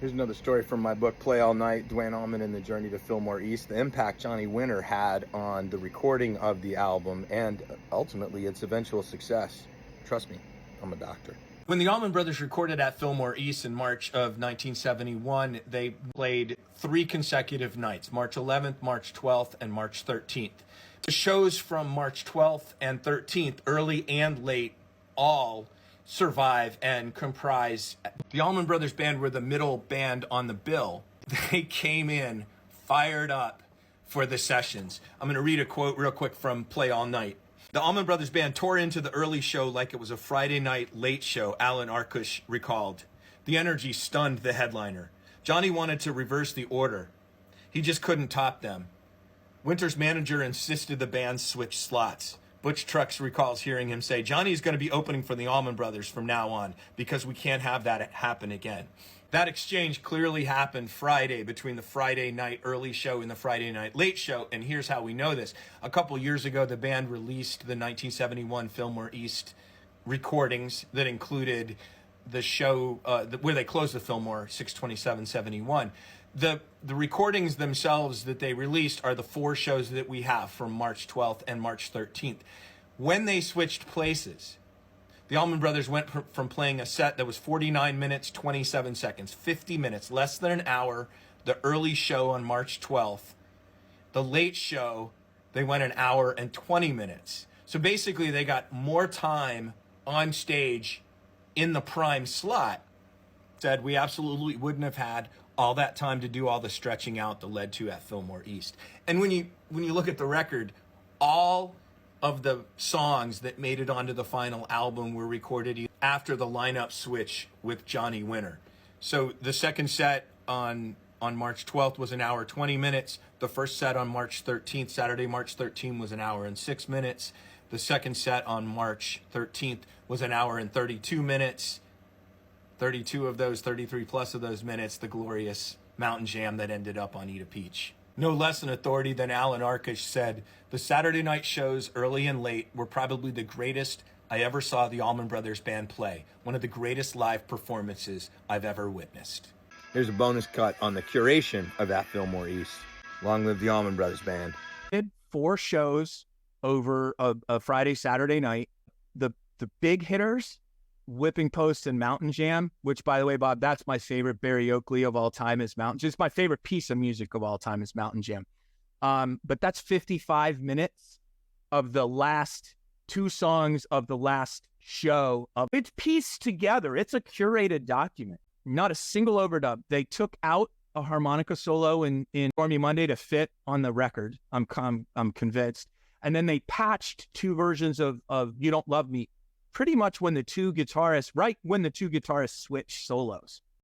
Here's another story from my book, Play All Night, Duane, Allman and the Journey to Fillmore East. The impact Johnny Winter had on the recording of the album and ultimately its eventual success. Trust me, I'm a doctor. When the Allman Brothers recorded at Fillmore East in March of 1971, they played 3 consecutive nights, March 11th, March 12th, and March 13th. The shows from March 12th and 13th, early and late, all survive and comprise. The Allman Brothers Band were the middle band on the bill. They came in fired up for the sessions. I'm going to read a quote real quick from Play All Night. The Allman Brothers Band tore into the early show like it was a Friday night late show, Alan Arkush recalled. The energy stunned the headliner. Johnny wanted to reverse the order. He just couldn't top them. Winter's manager insisted the band switch slots. Butch Trucks recalls hearing him say, Johnny's going to be opening for the Allman Brothers from now on because we can't have that happen again. That exchange clearly happened Friday between the Friday night early show and the Friday night late show, and here's how we know this. A couple years ago, the band released the 1971 Fillmore East recordings that included the show where they closed the Fillmore, 6/27/71. The recordings themselves that they released are the 4 shows that we have from March 12th and March 13th. When they switched places, the Allman Brothers went from playing a set that was 49 minutes, 27 seconds, 50 minutes, less than an hour, the early show on March 12th. The late show, they went an hour and 20 minutes. So basically they got more time on stage in the prime slot. Said we absolutely wouldn't have had all that time to do all the stretching out that led to at Fillmore East. And when you look at the record, all of the songs that made it onto the final album were recorded after the lineup switch with Johnny Winter. So the second set on March 12th was an hour 20 minutes. The first set on March 13th, Saturday, March 13th, was an hour and 6 minutes. The second set on March 13th was an hour and 32 minutes. 32 of those, 33 plus of those minutes, the glorious Mountain Jam that ended up on Eat a Peach. No less an authority than Alan Arkush said, the Saturday night shows, early and late, were probably the greatest I ever saw the Allman Brothers Band play. One of the greatest live performances I've ever witnessed. Here's a bonus cut on the curation of At Fillmore East. Long live the Allman Brothers Band. Did 4 shows over a Friday, Saturday night. The big hitters, Whipping Post and Mountain Jam, which, by the way, Bob, that's my favorite Barry Oakley of all time is Mountain. Just my favorite piece of music of all time is Mountain Jam. But that's 55 minutes of the last 2 songs of the last show. It's pieced together. It's a curated document. Not a single overdub. They took out a harmonica solo in Stormy Monday to fit on the record. I'm convinced. And then they patched 2 versions of You Don't Love Me pretty much when the 2 guitarists switched solos.